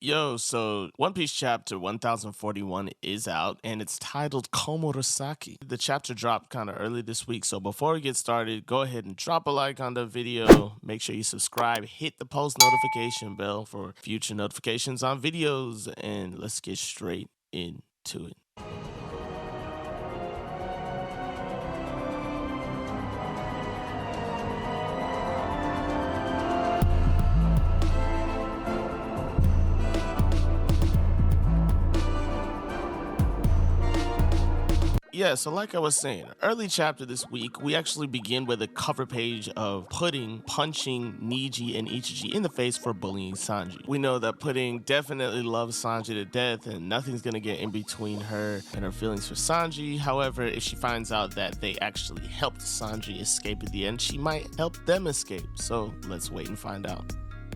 Yo, so One Piece chapter 1041 is out and it's titled Komurasaki. The chapter dropped kind of early this week, so before we get started, go ahead and drop a like on the video. Make sure you subscribe, hit the post notification bell for future notifications on videos, and let's get straight into it. Yeah, so like I was saying, early chapter this week, we actually begin with a cover page of Pudding punching Niji and Ichiji in the face for bullying Sanji. We know that Pudding definitely loves Sanji to death and nothing's gonna get in between her and her feelings for Sanji. However, if she finds out that they actually helped Sanji escape at the end, she might help them escape. So let's wait and find out.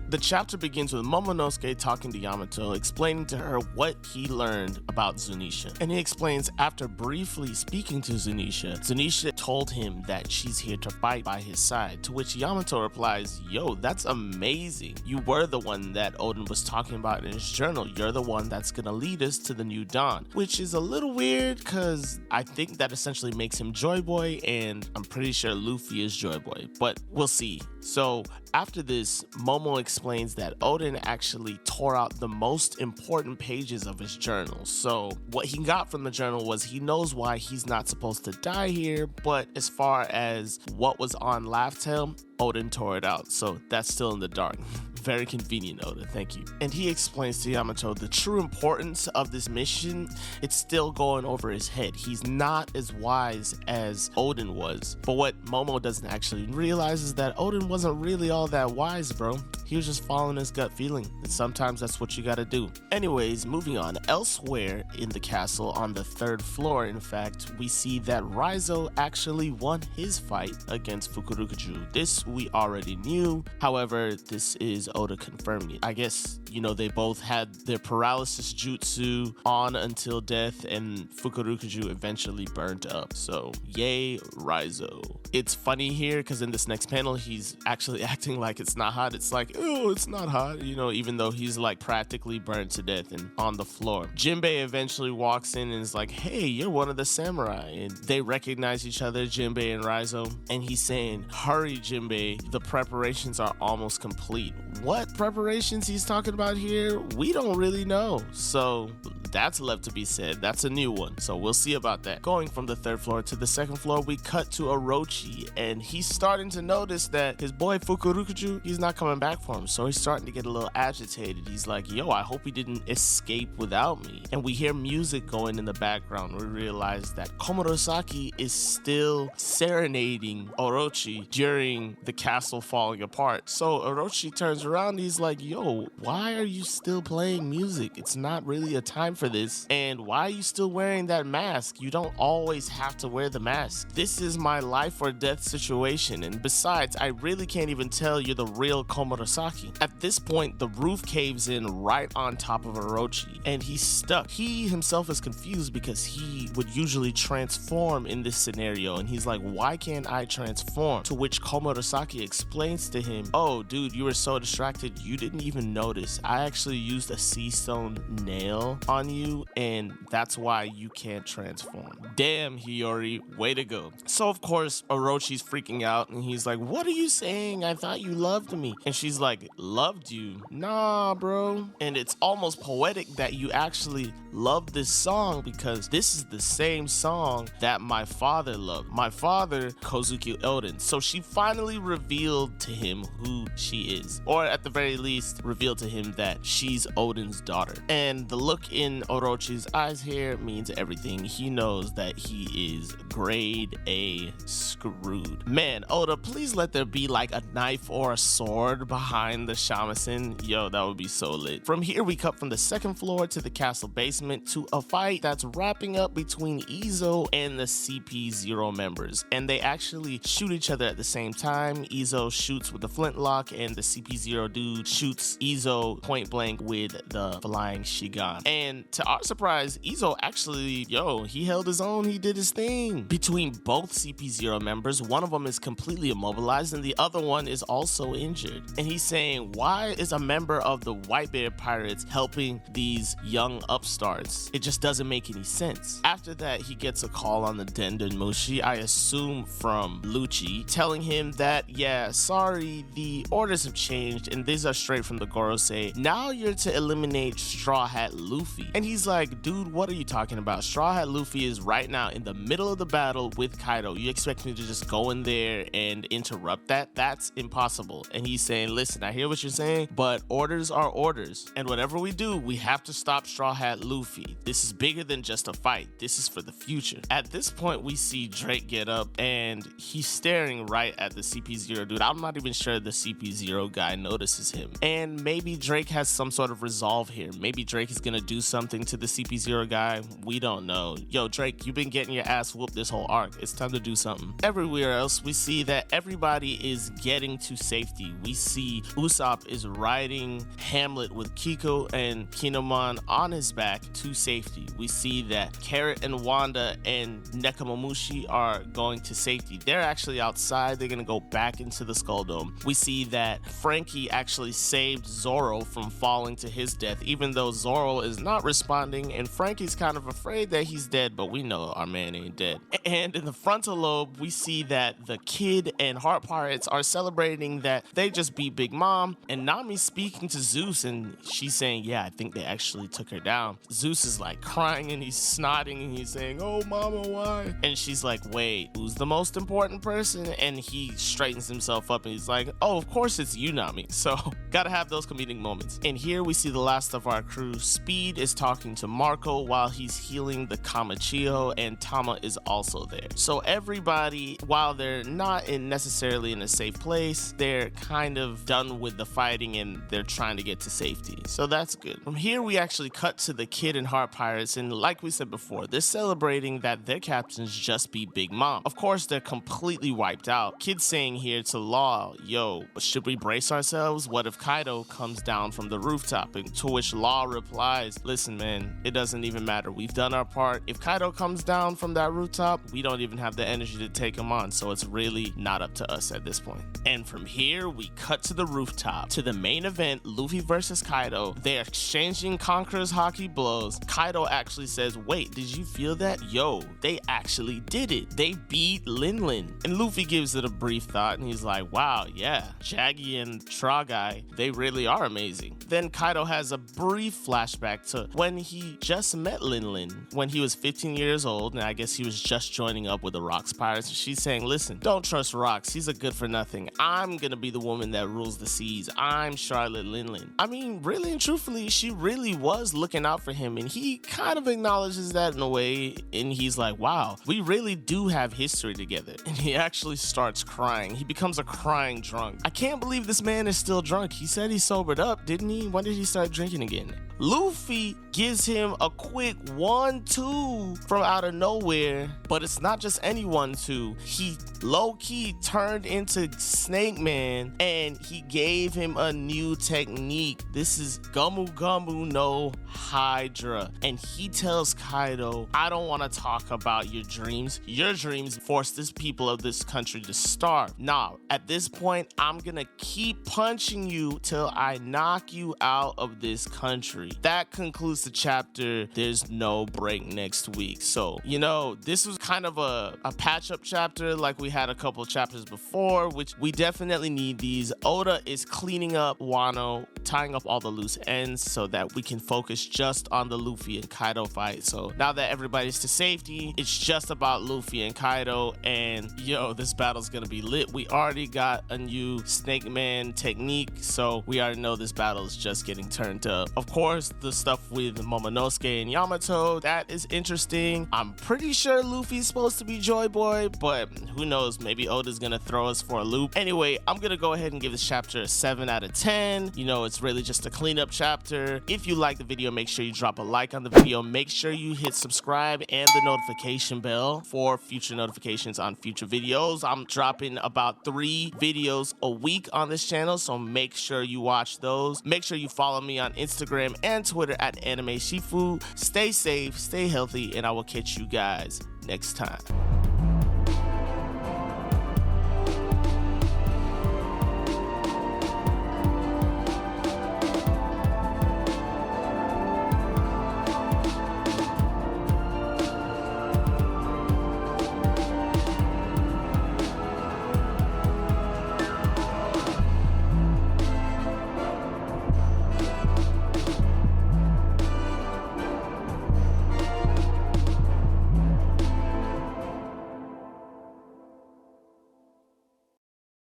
The chapter begins with Momonosuke talking to Yamato, explaining to her what he learned about Zunisha. And he explains after briefly speaking to Zunisha, Zunisha told him that she's here to fight by his side, to which Yamato replies, yo, that's amazing. You were the one that Oden was talking about in his journal. You're the one that's gonna lead us to the new dawn, which is a little weird because I think that essentially makes him Joy Boy, and I'm pretty sure Luffy is Joy Boy, but we'll see. So after this, Momo explains that Oden actually tore out the most important pages of his journal. So what he got from the journal was he knows why he's not supposed to die here, but as far as what was on Laugh Tale, Oden tore it out. So that's still in the dark. Very convenient, Oda, thank you. And he explains to Yamato the true importance of this mission. It's still going over his head. He's not as wise as Oden was. But what Momo doesn't actually realize is that Oden wasn't really all that wise, bro. He was just following his gut feeling. And sometimes that's what you gotta do. Anyways, moving on. Elsewhere in the castle, on the third floor, in fact, we see that Raizo actually won his fight against Fukurokuju. This we already knew. However, this is Oda confirming it. I guess, they both had their paralysis jutsu on until death, and Fukurokuju eventually burned up. So, yay, Raizo. It's funny here because in this next panel, he's actually acting like it's not hot. It's like, oh, it's not hot, even though he's like practically burned to death and on the floor. Jinbei eventually walks in and is like, hey, you're one of the samurai. And they recognize each other, Jinbei and Raizo. And he's saying, hurry, Jinbei, the preparations are almost complete. What preparations he's talking about here, we don't really know. So that's left to be said. That's a new one. So we'll see about that. Going from the third floor to the second floor, we cut to Orochi, and he's starting to notice that his boy Fukurokuju, he's not coming back for him. So he's starting to get a little agitated. He's like, yo, I hope he didn't escape without me. And we hear music going in the background. We realize that Komurasaki is still serenading Orochi during the castle falling apart. So Orochi turns around, he's like, yo, why are you still playing music? It's not really a time for this. And why are you still wearing that mask? You don't always have to wear the mask. This is my life or death situation. And besides, I really can't even tell you're the real Komurasaki. At this point, the roof caves in right on top of Orochi, and he's stuck. He himself is confused because he would usually transform in this scenario. And he's like, why can't I transform? To which Komurasaki explains to him, oh, dude, you were so distracted, you didn't even notice. I actually used a sea stone nail on you, and that's why you can't transform. Damn, Hiyori, way to go. So of course, Orochi's freaking out, and he's like, what are you saying? I thought you loved me. And she's like, loved you? Nah, bro. And it's almost poetic that you actually love this song, because this is the same song that my father loved. My father, Kozuki Oden. So she finally revealed to him who she is, or at the very least revealed to him that she's Oden's daughter. And the look in Orochi's eyes here means everything. He knows that he is grade A screwed. Man, Oda, please let there be like a knife or a sword behind the shamisen. Yo, that would be so lit. From here, we cut from the second floor to the castle basement to a fight that's wrapping up between Izo and the CP0 members. And they actually shoot each other at the same time. Izo shoots with the flintlock, and the CP0 dude shoots Izo point blank with the flying Shigan. And to our surprise, Izo actually, he held his own, he did his thing. Between both CP0 members, one of them is completely immobilized and the other one is also injured. And he he's saying, why is a member of the Whitebeard Pirates helping these young upstarts? It just doesn't make any sense. After that, he gets a call on the Denden Mushi, I assume from Lucci, telling him that, yeah, sorry, the orders have changed and these are straight from the Gorosei. Now you're to eliminate Straw Hat Luffy. And he's like, dude, what are you talking about? Straw Hat Luffy is right now in the middle of the battle with Kaido. You expect me to just go in there and interrupt that? That's impossible. And he's saying, listen, I hear what you're saying, but orders are orders. And whatever we do, we have to stop Straw Hat Luffy. This is bigger than just a fight. This is for the future. At this point, we see Drake get up and he's staring right at the CP0 dude. I'm not even sure the CP0 guy notices him. And maybe Drake has some sort of resolve here. Maybe Drake is gonna do something to the CP0 guy. We don't know. Yo, Drake, you've been getting your ass whooped this whole arc. It's time to do something. Everywhere else, we see that everybody is getting to safety. We see Usopp is riding Hamlet with Kiko and Kinemon on his back to safety. We see that Carrot and Wanda and Nekomamushi are going to safety. They're actually outside. They're gonna go back into the Skull Dome. We see that Frankie actually saved Zoro from falling to his death, even though Zoro is not responding, and Frankie's kind of afraid that he's dead, but we know our man ain't dead. And in the frontal lobe, we see that the Kid and Heart Pirates are celebrating that they just beat Big Mom, and Nami's speaking to Zeus, and she's saying, yeah, I think they actually took her down. Zeus is like crying and he's snotting and he's saying, oh mama, why? And she's like, wait, who's the most important person? And he straightens himself up and he's like, oh, of course it's you, Nami. So gotta have those comedic moments. And here we see the last of our crew. Speed is talking to Marco while he's healing the Kamachiyo, and Tama is also there. So everybody, while they're not necessarily in a safe place, they're kind of done with the fighting and they're trying to get to safety. So that's good. From here, we actually cut to the Kid and Heart Pirates, and like we said before, they're celebrating that their captains just beat Big Mom. Of course, they're completely wiped out. Kid's saying here to Law, yo, should we brace ourselves? What if Kaido comes down from the rooftop? And to which Law replies, listen, man, it doesn't even matter. We've done our part. If Kaido comes down from that rooftop, we don't even have the energy to take him on, so it's really not up to us at this point. And from here, we cut to the rooftop, to the main event, Luffy versus Kaido. They're exchanging Conqueror's Haki blows. Kaido actually says, wait, did you feel that? Yo, they actually did it. They beat Lin Lin. And Luffy gives it a brief thought and he's like, wow, yeah, Shaggy and Tragai, they really are amazing. Then Kaido has a brief flashback to when he just met Lin Lin, when he was 15 years old, and I guess he was just joining up with the Rocks Pirates. And she's saying, listen, don't trust Rocks. He's a good for nothing. I'm gonna be the woman that rules the seas. I'm Charlotte Lin Lin. I mean, really and truthfully, she really was looking out for him, and he kind of acknowledges that in a way, and he's like, wow, we really do have history together. And he actually starts crying. He becomes a crying drunk. I can't believe this man is still drunk. He said he sobered up, didn't he? When did he start drinking again? Luffy gives him a quick 1-2 from out of nowhere, but it's not just any 1-2. He low-key turned into Snake Man and he gave him a new technique. This is Gumu Gumu no Hydra. And he tells Kaido, I don't want to talk about your dreams. Your dreams forced this people of this country to starve. Nah, at this point, I'm gonna keep punching you till I knock you out of this country. That concludes the chapter. There's no break next week. So, you know, this was kind of a patch-up chapter like we had a couple chapters before, which we definitely need these. Oda is cleaning up Wano, tying up all the loose ends so that we can focus just on the Luffy and Kaido fight. So now that everybody's to safety, it's just about Luffy and Kaido, and yo, this battle's gonna be lit. We already got a new Snake Man technique, so we already know this battle is just getting turned up. Of course, the stuff with Momonosuke and Yamato, that is interesting. I'm pretty sure Luffy's supposed to be Joy Boy, but who knows, maybe Oda's gonna throw us for a loop. Anyway, I'm gonna go ahead and give this chapter a 7 out of 10. You know, it's really just a cleanup chapter. If you like the video, make sure you drop a like on the video. Make sure you hit subscribe and the notification bell for future notifications on future videos. I'm dropping about 3 videos a week on this channel, so make sure you watch those. Make sure you follow me on Instagram and Twitter at Anime Shifu. Stay safe, stay healthy, and I will catch you guys next time.